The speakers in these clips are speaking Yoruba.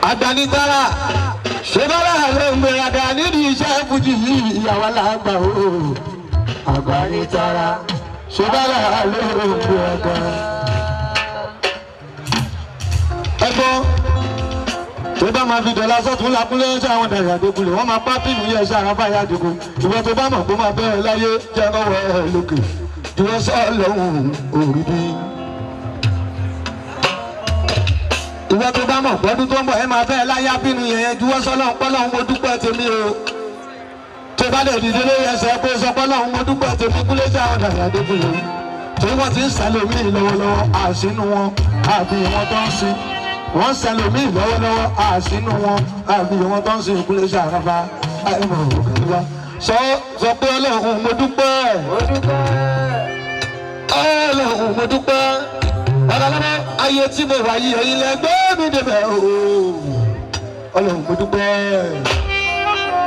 Adanitara ṣebala ló ń gbéraga nídìí iṣẹ́ fújì yìí ìyàwó làgbà o. Adanitara ṣebala ló ń gbéraga. Ẹ̀gbọ́n tó bá máa fi dọ̀là sọ́tún lákúnlé ṣe àwọn dàrí àdókùnlé wọ́n máa pápí nìyẹn ṣe àwọn báyà àdókùn ìwọ́n tó bá mọ̀ kó máa bẹ̀rẹ̀ láyé jẹ́ ọwọ́ ẹ̀ lókè ìwọ́n sọ lọ́hùn òrí bí. Ìwọ́n tó bá mọ̀ pọ́dún tó ń bọ̀ ẹ máa bẹ̀rẹ̀ láyé àbínú yẹn juwọ́ sọ́lọ́hún pọ́lọ́hún mo dúpẹ́ tèmi o. Tó bá lè dìde lórí ẹsẹ̀ pé sọ pọ́lọ́hún mo dúpẹ́ tèmi kúlé ṣe àwọn dàrí àdókùnlé torí wọ́n ti ń sàlómì lọ́wọ́lọ́wọ́ àṣínú wọn àbí wọn tó ń sin wọ́n sẹlẹ̀mí lọ́wọ́lọ́wọ́ àṣínú wọn àbí wọn tó ń sin ìkúlẹ̀ ṣàràbà àìmọ̀ òkèlúwa sọ pé ọlọ́run mo dúpẹ́ ọlọ́run mo dúpẹ́ ọlọ́run ayé tí mo wà yìí ẹ̀yin lẹ́gbẹ́ mi débẹ̀ ọlọ́run mo dúpẹ́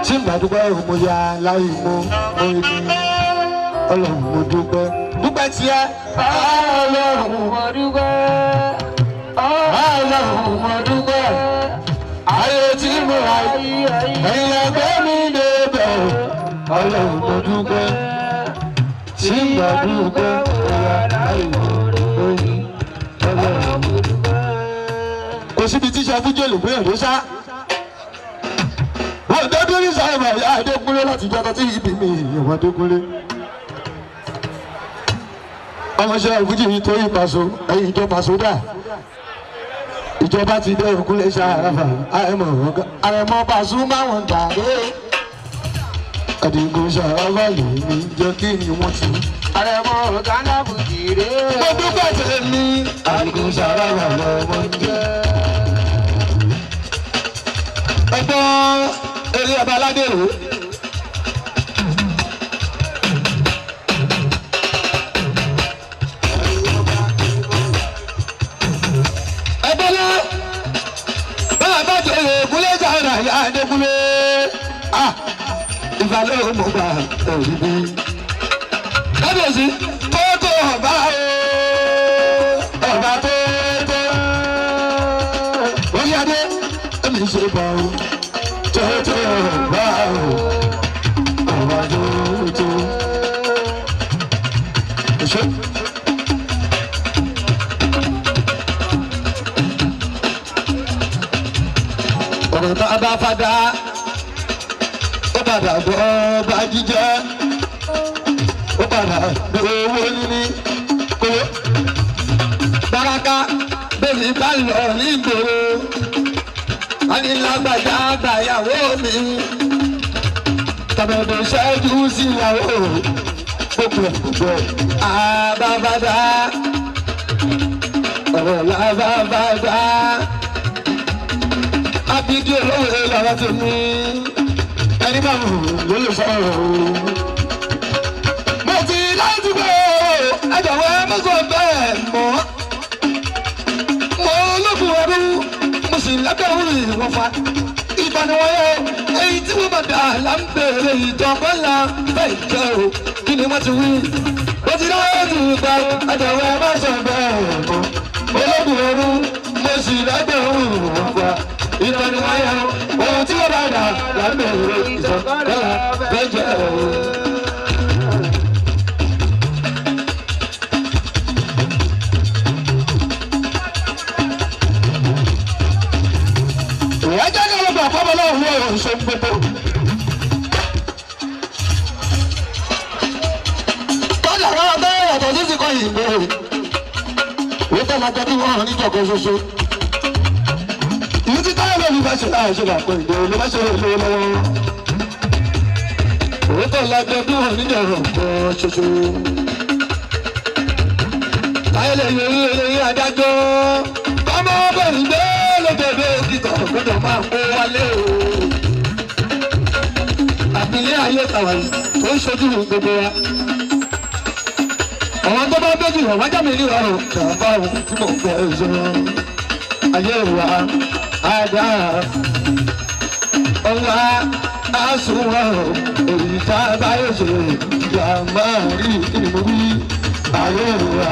tí n bá dúpẹ́ mo ya láì mo ibi ọlọ́run mo dúpẹ́ tiẹ̀ ọlọ́run mo dúpẹ́. Ọlọ́run mo dúpẹ́ ayé tí mo wà yìí ẹ̀yin ẹgbẹ́ mi débẹ̀ Ọlọ́run mo dúpẹ́ tí mo dúpẹ́ ọ̀yà láìwọ̀ lórí Ọlọ́run mo dúpẹ́. Kò síbi tí sẹ́fúnjẹ́ lè gbé ẹ̀rọ sá. Wọ́n dẹ́bí ní sáyẹ̀mọ̀ ìyá Adékúnlé láti jọba tí ibi mi ìyẹ̀wò Adékúnlé. Ọmọọṣẹ́ ìfújì yìí tó yí Paso ẹ̀yìn ìjọba sódà. Ìjọba ti dé Ìkúnlé Ṣàràfà àrẹ̀mọ Pasuma wọn gbàgbé Àdìgún Ṣàràfà lèmi jẹ́ kí ni wọ́n ti. Àrẹ̀mọ Ghana Fuji rè é. Mo dúpẹ́ tèmi Àdìgún Ṣàràfà lọ́wọ́ jẹ́. Ẹgbọ́n eré ọba aládé rè é. Adékúnlé ìfàlẹ́ òun mọ̀ gbà òbí. Kábíyèsí tó ọba ọba tó orí adé èmi ṣe bá o tó ọba ọba tó. Ọ̀rọ̀ tá a bá fada ó padà bọ́ ọba jíjẹ́ ó padà bọ́ owó níní kó Baraka bẹ́ẹ̀ni bá lọ nígboro anilágbàjá àgbàyàwó mi tàbẹ̀dọ̀ ṣẹ́jú síyàwó gbogbo àbábádá ọ̀rọ̀ làbábádá. Abidi olóore lọ́wọ́ tó ní ẹni bá wù ló lè sọ̀rọ̀ o. Mo ti láti gbé ẹjọ̀wọ́ mọ́sọ̀ bẹ́ẹ̀ mọ́. Mo lókun ọdún mo sì lábẹ́wò ìwọ̀n fa. Ìbániwọ̀nyẹ èyí tí wọ́n bá dà láńbẹ̀rẹ̀ ìjọba ńlá bẹ́ẹ̀ jẹ́ o. Kí ni wọ́n ti wí? Mo ti láti gbé ẹjọ̀wọ́ mọ́sọ̀ bẹ́ẹ̀ mọ́. Mo lókun ọdún mo sì lábẹ́wò ìwọ̀n fa. Ìtọ́ni wáyà ohun tí wọ́n bá dà lábẹ́rẹ́ ìtọ́kọ́lá bẹ́jẹ̀ o. Ìyá jẹ́ kí ọlọ́gbà fọ́mọ náà wọ ìṣe gbogbo. Tọ́jà náà bẹ́ẹ̀ ọ̀tọ̀ sí ti kọ́ ìgbé. Ìwé tẹ́ máa jẹ́ kí wọ́n hàn níjọ̀kan ṣoṣo. Ìlú tí táyà lórí bá ṣe láàṣẹ làpọ̀ ìdè ló bá ṣe lówó lọ́wọ́. Òótọ́ lájọ bí wọ́n níjọ̀rọ̀ kan ṣoṣo. Táyà lè yọ orí eré adájọ́. Ọmọ bẹ̀rù gbé lójoojú kíkọ̀ gbọ́dọ̀ máa kó wálé o. Àbílẹ̀ ayé tàwa yìí ó ń ṣojú gbogbo wa. Àwọn tó bá bẹ́jù rẹ̀ wájà mi ní ọ̀rọ̀ kàbá òun tí mò ń fẹ́ ṣe. Ayé wa ada ọwọ́ àsùnwọ̀n èyí tá a bá yẹ ṣe yà máa rí ìmúrí ayé wa.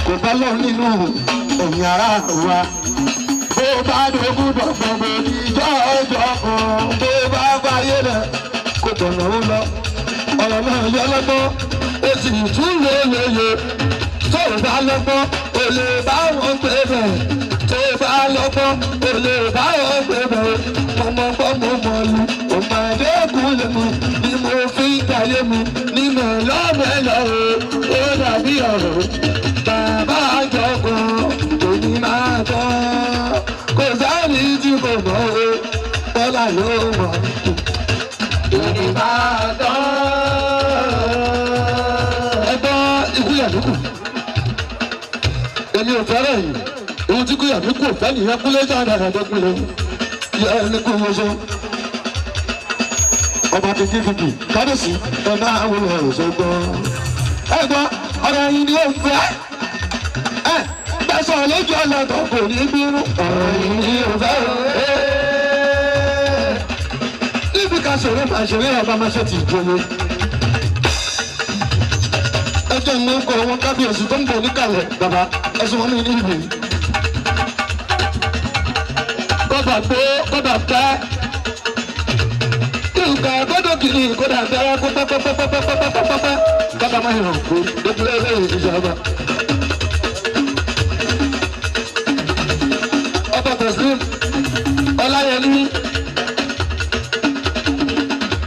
kò bá lọ nínú ẹ̀yìn ara wa. Bó bá dogun dọ̀gbọ̀n bò ní jọ́jọ́ kan. Bó bá fàyè rẹ̀ kò tọ̀nà ó lọ. Ọ̀rọ̀ náà yọ lọ́gbọ́n, ó sì tún lóye. Tó bá lọ́gbọ́n, ó lè bá wọn gbé bẹ̀. Tó bá lọ́gbọ́n, ó lè bá wọn gbé bẹ̀. Mo gbọ́ mo mọ̀ lu, òmàdé kúlẹ̀ mi. Ni mo fi ń tayé mi, ní mẹ́lọ́mẹ́lọ́ o. Ó dàbí ọ̀rọ̀ bàbá àjọkọ̀, òní máa tọ́. Kò sẹ́ni tí kò mọ̀ o, Bọ́lá ló mọ̀. Òní máa tọ́. Kúyàmíkù èmi ò fẹ́ràn yìí ohun tí Kúyàmíkù ò fẹ́ nìyẹn kúlẹ̀ jáde àdàdọ́gbìnrin yẹ ẹni kú wọ́n sọ ọba kìkìkìkì kábíyèsí ẹ máa wọ ẹ̀ṣọ́ gbọ́ ẹ gbọ́ ọ̀rọ̀ yìí ni ó fẹ́ ẹ gbẹ̀sọ̀ lójú ọlọ́dọ̀ kò ní bínú ọ̀rọ̀ yìí ni ó fẹ́ níbi ká ṣeré máa ṣeré ọba máa ṣe ti ìjọyè. Ẹjọ́ ní kọ́ wọn kábíyèsí tó ń bọ̀ níkàlẹ̀ bàbá ẹ̀sùn wọn ní ìlú. Kọ́dà pé kọ́dà pẹ́. Ìgbà gbọ́dọ̀ kìíní kọ́dà bẹ́rẹ̀ kó pẹ́pẹ́pẹ́pẹ́pẹ́pẹ́pẹ́. Bàbá máa yàn kó dókúlẹ̀ lẹ́yìn ìjọba. Ọba Tẹ̀sílìm Ọláyẹmí.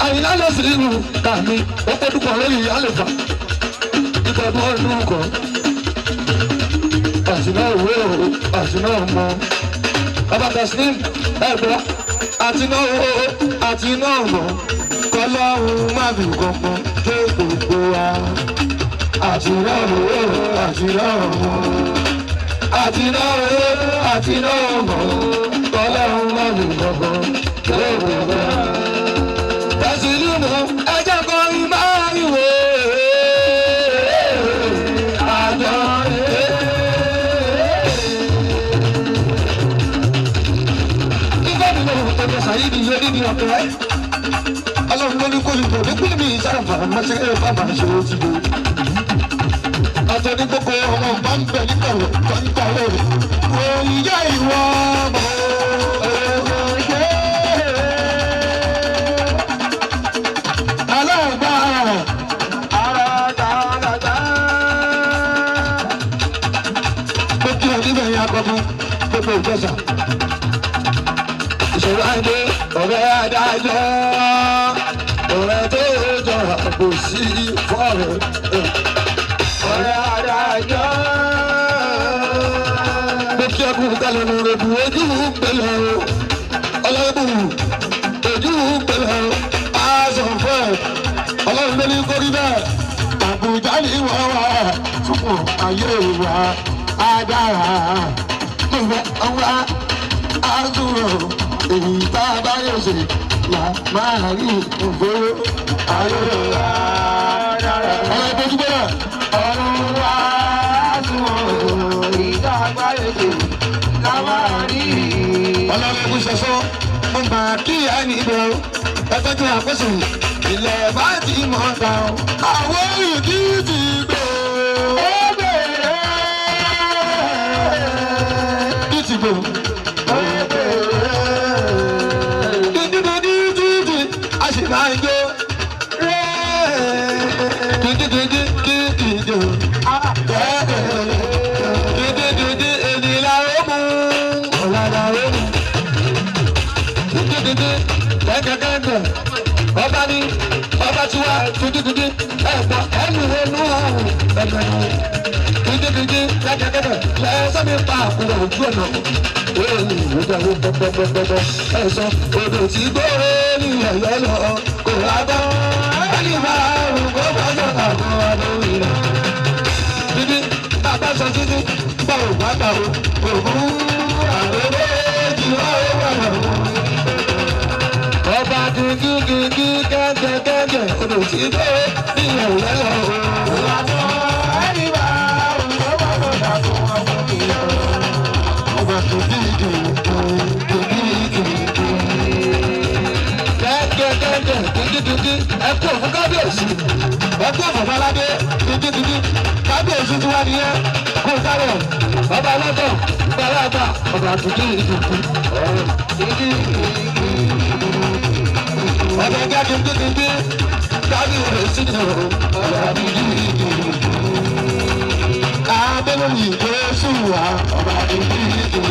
Àyìnlá lọ sí ìlú kàmí ó pẹ́ dúpọ̀ lórí àlèfà. Ìgbàgbọ́ inú kan àtìná òwe òru àtìná ọmọ Bàbá Tẹ̀sílìm ẹ̀gbọ́ àtìná owó àtìná ọmọ kọlọ́run má fi kankan dé gbogbo wa àtìná òwe àtìná ọmọ àtìná owó àtìná ọmọ kọlọ́run má fi kankan dé gbogbo wa. Tẹ̀sílìm ẹjẹ́ kan ìmáàríwò. Sayidi yeri ni ọ̀pẹ. Ọlọ́run ló ní kó lè bọ̀ nípínlẹ̀ mi ìsárafa máṣẹ́rẹ́ bàbá ṣòro ti bò. Àtẹ̀ní gbogbo ọmọ bá ń bẹ̀ níkàwé tó ń kàwé rẹ̀. Òyìnbó ìwọ ọmọ òye. Aláàbá ara dáadáa. Gbogbo oníbẹ̀ yẹn akọ́kọ́ gbogbo ìjọsà. Ìṣòro àìdé ọ̀rẹ́ adájọ́ ọ̀rẹ́ tó jọra kò sí fọ́ọ̀rẹ́ ọ̀rẹ́ adájọ́. Mo kí ẹkùn kalẹ̀ nù rẹ̀ bù ojú pẹ̀lẹ́ o ọlọ́bù ojú pẹ̀lẹ́ o aṣọ fẹ́ ọlọ́run ló ní kórí bẹ́ẹ̀. Àbújá ni wọ́n wà fún ayé wa adára mo fẹ́ ọwọ́ àdúrà èyí tá a bá yóò ṣe là máa rí òfòrò ayélujára dára. Ọ̀rọ̀ ìbòjú bẹ́ẹ̀. Ọ̀run wá sùn èyí tá a bá yóò ṣe là máa rí. Ọlọ́run ẹ̀kú ṣẹ̀ṣọ́ mo máa kí ẹni ibẹ̀ o ẹgbẹ́ tí a pèsè ilẹ̀ bá ti mọ̀ ọ́ta o. Àwọn ìdí ti gbé o. Ó bèrè ìdí ti gbé o. Àjò dídídídídídídò dídídídí ènìlá ọmú ọ̀làdà ọmú dídídídí kẹ́kẹ́kẹ́kẹ́ ọba ní ọba tiwa dídídídí ẹ̀gbọ́n ẹnu ẹnu ọ̀hún ẹ̀gbẹ̀rún dídídídí kẹ́kẹ́kẹ́kẹ́ lẹ́sẹ̀ mi pa àkùrọ̀ ojú ọ̀nà èyí ìwúdà ló pẹ́pẹ́pẹ́pẹ́ ẹ̀sán odò tí gbòòrò ní ẹ̀yọ́ lọ kò rábọ́ ẹni máa ń kó bọ́jọ́ àwọn olórí rẹ̀. Dídí bàbá sọ títí bá ò bá bá o ògún àwọn méjì wọ́n wà lọ́wọ́. Ọba kìkìkìkì kẹ́kẹ́kẹ́kẹ́ odò tí gbòòrò ní ẹ̀yọ́ lọ. Ẹkú òfin kábíyèsí ẹkú òfin aládé dídídídí kábíyèsí kábíyèsí tí wà nìyẹn kó sáré bàbá ọlọ́tọ̀ bàbá àgbà ọba tuntun ìdìbò ọba ẹgbẹ́ kìntìkìntì kábíyèsí tí ọba tuntun ìdìbò abẹ́lómi Jésù wa ọba tuntun ìdìbò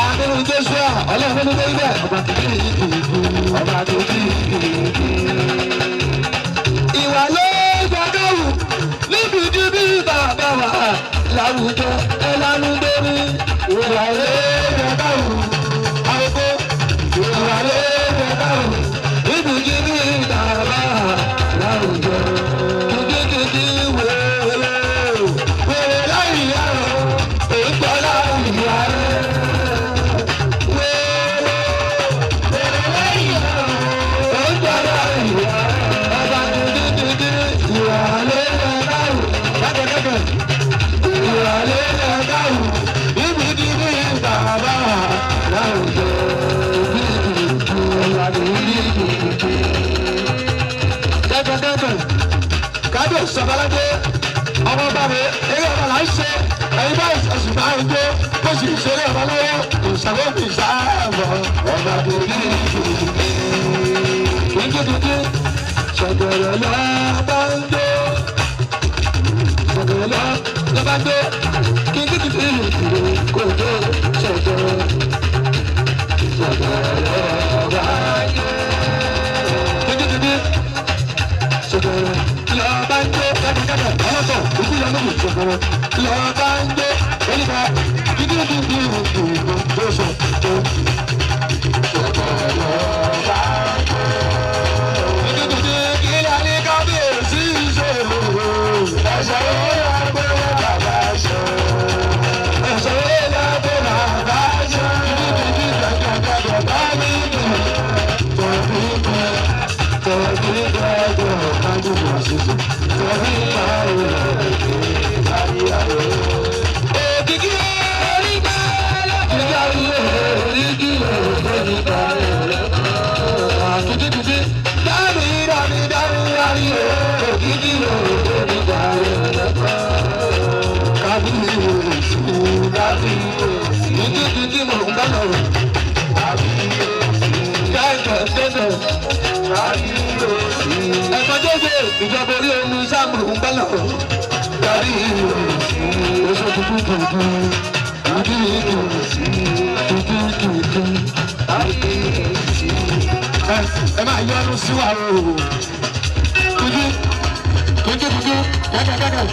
abẹ́lómi Jésù wa ọlọ́run ló dé ibẹ̀ ọba tuntun ìdìbò ọba tuntun ìdìbò ìwà ló gbàgbọ́wù níbi jíbí bàbá wa láwùjọ ẹlánú lórí ìwà ló gbàgbọ́wù àwòkọ́ ìwà ló gbàgbọ́wù níbi jíbí bàbá wa láwùjọ kìkìkìkì wèrè láyé àrò ègbọ́ láyé àrò wèrè láyé àrò ègbọ́ láyé àrò. Kábíyèsí Sọbaládé ọmọ bá mi eré ọmọ là ń ṣe ẹyin bá ìṣẹ̀sùn bá ń gbé kó sì ṣeré ọmọ lọ́wọ́ ìṣàwọ́ mi ṣáàbọ̀ ọba tó ní kíkíkíkí ṣọ̀gẹ̀rẹ̀ lọ bá ń gbé ṣọ̀gẹ̀rẹ̀ lọ bá ń gbé kíkíkíkí kò tó ṣọ̀gẹ̀rẹ̀ ṣọ̀gẹ̀rẹ̀ lọ bá ń gbé kíkíkíkí ṣọ̀gẹ̀rẹ̀ lọ bá ń gbé kẹ́kẹ́kẹ́ ọlọ́tọ̀ òkú yọ lóko ṣọ̀gẹ̀rẹ̀ lọ bá ń gbé oníkà kíkíkíkí tó ṣọ̀ tó ṣọ̀gẹ̀rẹ̀ lọ bá ń gbé. Ẹ̀fọ́ jẹ́jẹ́ ìjọba orí omi sáàmù ń bá lọ. Darí oṣù tuntun tuntun, ẹ máa yọnu sí wa o. Tuntun kẹ́kẹ́kẹ́kẹ́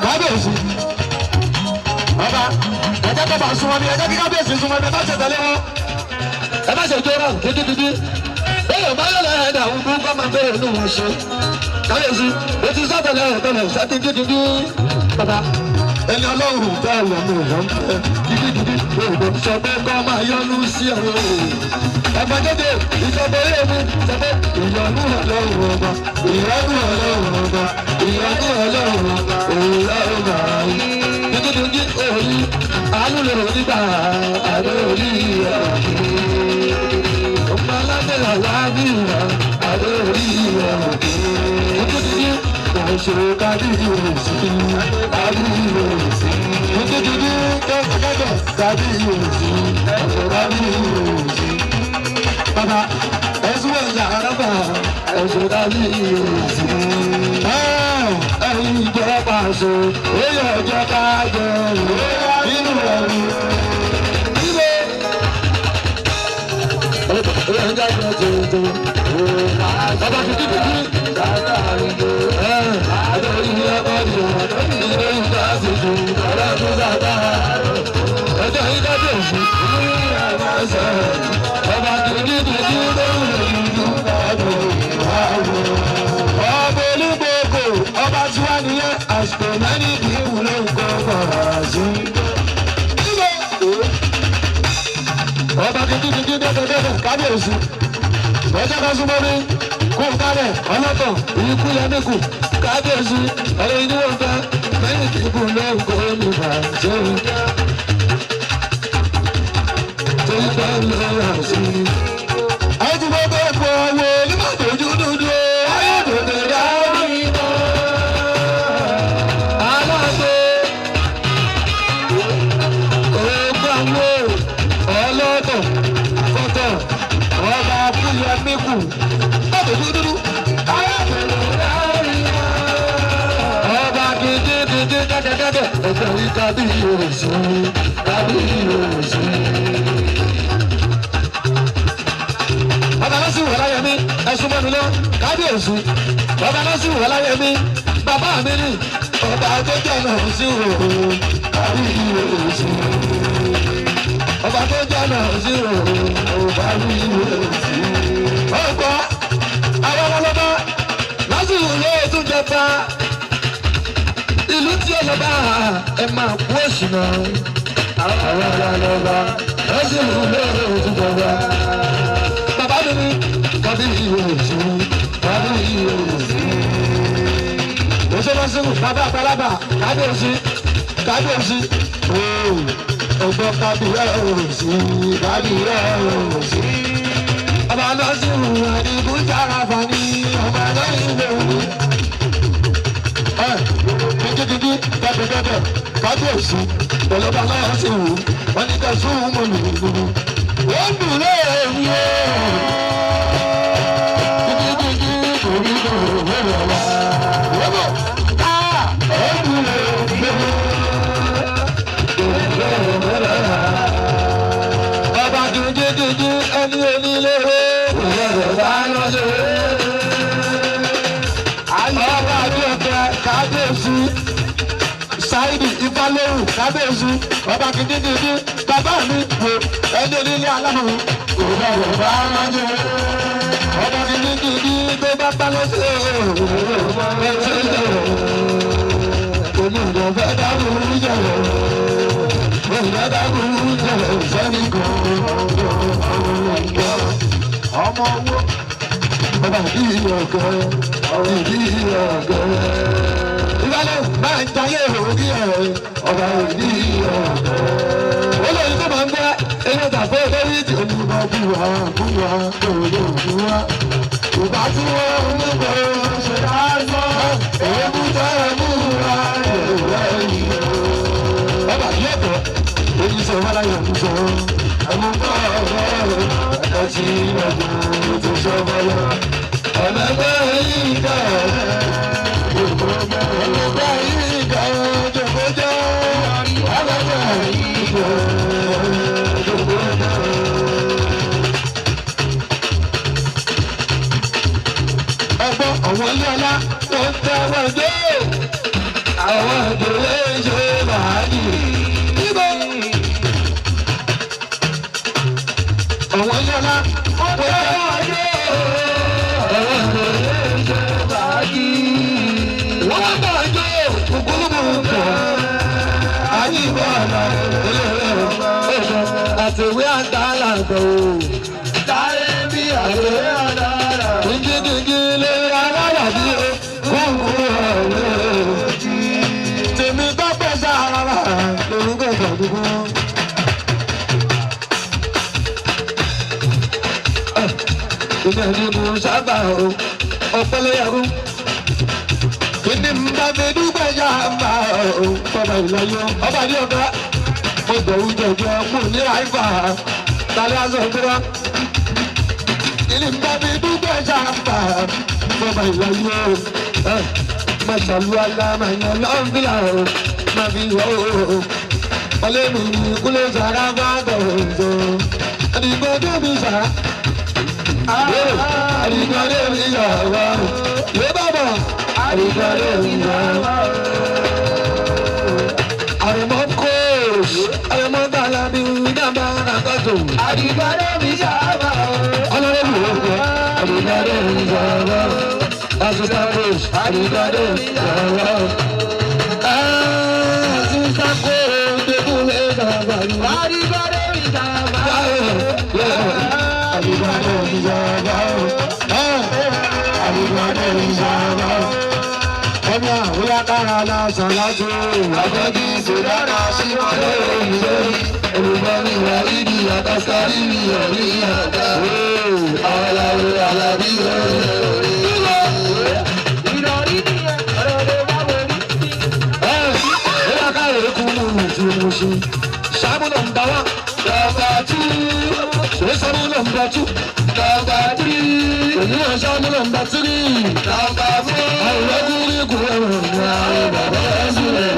kábíyèsí ọba ẹ̀jẹ̀ tó bá súnmọ́ mi ẹ̀jẹ̀ kí kábíyèsí súnmọ́ mi ẹ má ṣe tẹ̀lé wọn ẹ má ṣe jó rà kíkíkíkí bẹ́ẹ̀ bá yọ̀ lẹ́yìn ẹ̀dá àwọn gbọ́n máa bẹ̀rẹ̀ inú wọn ṣe kábíyèsí o ti sátẹ̀lẹ̀ ẹ̀tẹ̀lẹ̀ ṣáàtì kíkíkí bàbá ẹni ọlọ́run bẹ́ẹ̀ lọ́mọ ìyọ̀ ń fẹ́ kíkíkíkí òògùn sọ pé kọ́ máa yọnu sí ọ̀rọ̀ ẹ̀fọ́ jẹ́jẹ́ ìjọba orí èmi sọ pé ìyọnu ọlọ́run ọba ìyọnu ọlọ́run ọba ìyọnu ọlọ́run ọba òun lọ́run báyìí kíkíkíkí òòyì àánú lè rò nígbà àdó orí ẹ̀rọ ọmọ alábẹ̀rẹ̀ láàbí ìwà àdó orí ẹ̀rọ kíkíkíkí òṣèré kábíyèsí kábíyèsí kíkíkíkí kẹ́kẹ́kẹ́ kábíyèsí kábíyèsí bàbá ẹ̀sùn ẹ̀yà àràbà ẹ̀sùn kábíyèsí ẹ̀yìn ìjọba àṣẹ oyè ọjọ́ kájọ nínú ẹ̀rù nílé ẹ̀yìn ìjọba tuntun bàbá kíkíkíkí kàkà àrùjọ àjọ ìlú ẹ̀kọ́ ìjọba ilé ìgbà tuntun ọ̀rẹ́ tó sábà ẹjọ́ ìdájọ́sí ní àwọn ẹsẹ̀ bàbá kíkíkíkí lóhùn ìlú ọdún ìwádìí ọba olúgbòkò ọba tí wà nìyẹn àsìkò mẹ́rin kì í wúlò nǹkan fọ̀rọ̀ sí. ọba kíkíkíkí dẹ́kẹ̀dẹ́kẹ̀ kábíyèsí ọjọ́ kan súnmọ́ mi kó o kálẹ̀ ọlọ́tọ̀ ìyíkú yẹmíkù kábíyèsí ọ̀rọ̀ inú wọn fẹ́ mẹ́rin kì í wúlò nǹkan nígbà tó ń bá lọ́wọ́ sí. àwọn tí wọ́n bẹ́ẹ̀ pọ̀ wọ nígbà tó dúdú ayé tó tẹ̀lé àwọn. kábíyèsí kábíyèsí. bàbá lọ́sùn wọ̀ láyé mi ẹ̀sùn mọ́nu lọ kábíyèsí. bàbá lọ́sùn wọ̀ láyé mi bàbá mi ní ọba tó jẹ́ náà sí òru kábíyèsí. ọba tó jẹ́ náà sí òru kábíyèsí. ọ̀pọ̀ àwọn ọlọ́ba lọ́sùn yóò tún jẹba ìlú tí ọlọ́ba ẹ máa kú òsì náà. àwọn ọlọ́ba lọ́sùn yóò tún jẹba. bàbá mi ní kábíyèsí kábíyèsí. òṣèlú bàbá àgbàlagbà kábíyèsí kábíyèsí. ọgbọ́n kábíyèsí kábíyèsí. ọba lọ́sùn àdìgún jára fani ọba lẹ́yìn lòun. dídídídí bẹ́ẹ̀bẹ́ẹ̀bẹ́ kábíyèsí ọlọ́ba náà sì wù wọ́n ní ká sún mọ́ lùlùlù. ó dùn lẹ́yìn o. dídídídí kò ní kò wẹ́rẹ̀ wá. wọ́pọ̀ ó dùn lẹ́yìn o. ọba dídídídí ẹni onílé rẹ̀ bá lọ sí ọba àdúgbò kábíyèsí Saidi Ifálóhùn kábíyèsí ọba kìdídìdí bàbá mi wò ẹni onílé aláwọ̀ òbẹ̀rẹ̀ bá lọ́jọ́ ọba kìdídìdí tó bá bá lọ́sẹ̀ onídọ̀ fẹ́ dábòrú jẹ̀rẹ̀ onídọ̀ dábòrú jẹ̀rẹ̀ sẹ́ni kan ọmọ owó ọba ìdí ọ̀gẹ́ ìbálẹ̀ máa ń jayé òní ẹ̀ ọba ìdí ọ̀gẹ́ olóyìn tó máa ń gbẹ́ ẹni tàbí olórí tí olùbọ̀ búwa búwa lòdò búwa ìgbà tí wọ́n ń gbọ́ ṣe dáńtọ́ èébú tó ẹ̀ múra ìrẹ̀ yìí ọba yìí ẹ̀kọ́ èyí sọ wọ́n láyé ọ̀hún sọ ẹ̀mú bọ́ ọ̀rọ̀ ẹ̀kọ́sí ọ̀gbọ̀n tó sọ bọ́lá ẹ̀mẹ́gbẹ́ yìí kẹ́ ẹ̀mẹ́gbẹ́ yìí kẹ́ jòkójọ́ ẹ̀mẹ́gbẹ́ yìí kẹ́ jòkójọ́. ẹgbọ́n àwọn ilé ọlá tó ń tẹ́wọ́ dé àwọn ìdílé ṣe bàálì níbo àwọn ilé ọlá tó ń tẹ́wọ́ dé. wọ́n bá jó ògbólógbò àyíbọ̀lá àtẹ̀wé àdàlàgbò tàbí àtẹ̀wé àdàlàgbò dídídí lè alára bí gbogbo ọ̀rẹ́ tèmi bá pẹ́ sára lórúkọ ìgbàgbọ́. ìgbà ni mo sábà ọ̀pẹ̀lẹ̀yàwó kíni mbà mi dúpẹ́ yá mbà bàbá ìlàyé ọba ní ọ̀gá mo gbẹ̀wù jẹ̀jẹ̀ mo ní àìfà tàlẹ́ aṣọ ìgbéra kíni mbà mi dúpẹ́ yá mbà bàbá ìlàyé mọ̀ṣálú alámàyàn lọ́nfìlà má fi yọ ọlẹ́mi kúlẹ̀ sàrà fàtọ̀ ọ̀dọ́ àdìgbò tó mi sàrà àdìgbò tó mi sàrà yé bàbá. Àrẹ̀mọ́ kóòs, àrẹ̀mọ́ bàlá mi dábà àkọ́tò. Àdìgbàdé mi sábà. Ọlọ́run mi ò gbọ́. Àdìgbàdé mi sábà. Àṣìṣà kóòs, àdìgbàdé mi sábà. Àṣìṣà kóòs, dèkúlé sábà. Àdìgbàdé mi sábà. Àdìgbàdé mi sábà. Àdìgbàdé mi sábà. Ọmọ àwọn akára lásán lájú. Àjọjí ìṣòdára sí ọ̀lẹ́ òmìnirí. Olùgbọ́nì wà níbi àtàkàrí mi ọ̀rí àgbà. Àwàlàwò àlàbí lórí. Ìrọ̀rí ni ọ̀rọ̀ bá wọlé. Ó yà ká èékú mú tí mo ṣe. Sáàmù nọ̀mbà wá. Nọ̀mbà tú. Ṣé sáàmù nọ̀mbà tú? Nọ̀mbà tírí. Èyí wọ̀ sáàmù nọ̀mbà tírí. Nọ̀mbà fún. Àwọn ọkùnrin kò rọrùn ní àwọn bàbá ẹ̀sùn rẹ̀.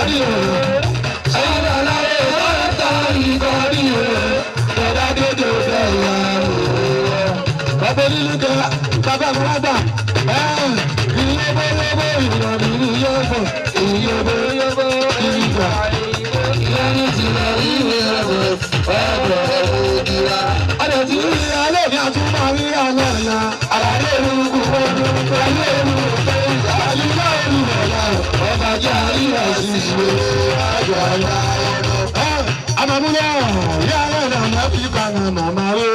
rí o. Ẹyin aláwọ̀ lọ́ta ìkọ́ rí o. Bọ̀dá dédé fẹ́ yà o. Bàbá onílù kan bàbá mi wá gbà. Ìyóbó ìrọ̀lì ìyóbó ìyóbó ìgbà. Ìyẹn ti lọ rí ìyóbó ọ̀bọ̀ òdìwà. Ọ̀dẹ̀ tí ń rí alẹ́ ní àtúmọ̀ rí alẹ́ ọ̀la. Àlàyé ìlú kúkú ayé ìlú kúkú àyíká ìlú ọ̀la. Ọba jẹ́ àríwá sí ìwé àjọ àyà ẹ̀rọ. Àmàmúlẹ̀ yàrá ìlànà Áfíríkà náà màmá rẹ̀.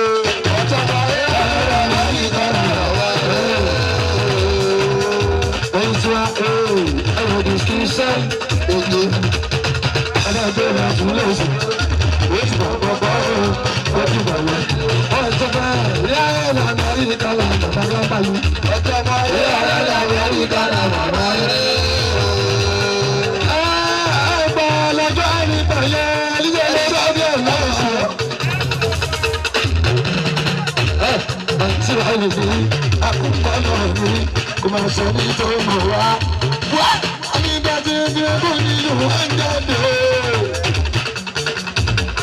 Come on, so we don't know what. I mean, that's it. You're going to do one day.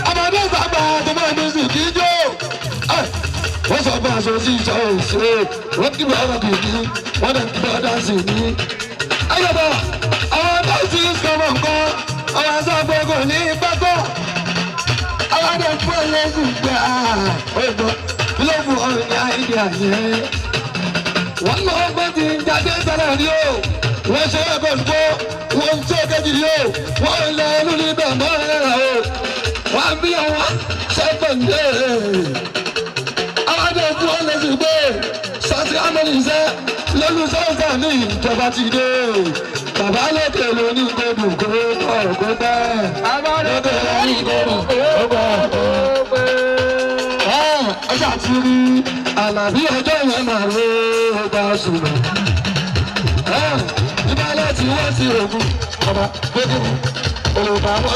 I'm a bit about the man who's in the what's up, man? So see, what do you want to do? What do you want to do? I got our things come on, go. Our Zabo go, leave back up. I want to pull it. Love on the idea, yeah. One more button, that is an audio. One second, one second, one little bit more. One beyond 7 days. I don't want to be such a man is there. Lulu Santani, Tabati, Tabale, Luni, go back. I'm not going to go. Ọjà ti rí àlàbí ọjọ́ yẹn máa ló ọgbà ṣùgbọ́n. Ìbálẹ̀ tí wọ́n ti rògùn ọba gbogbo olùbáwọ̀.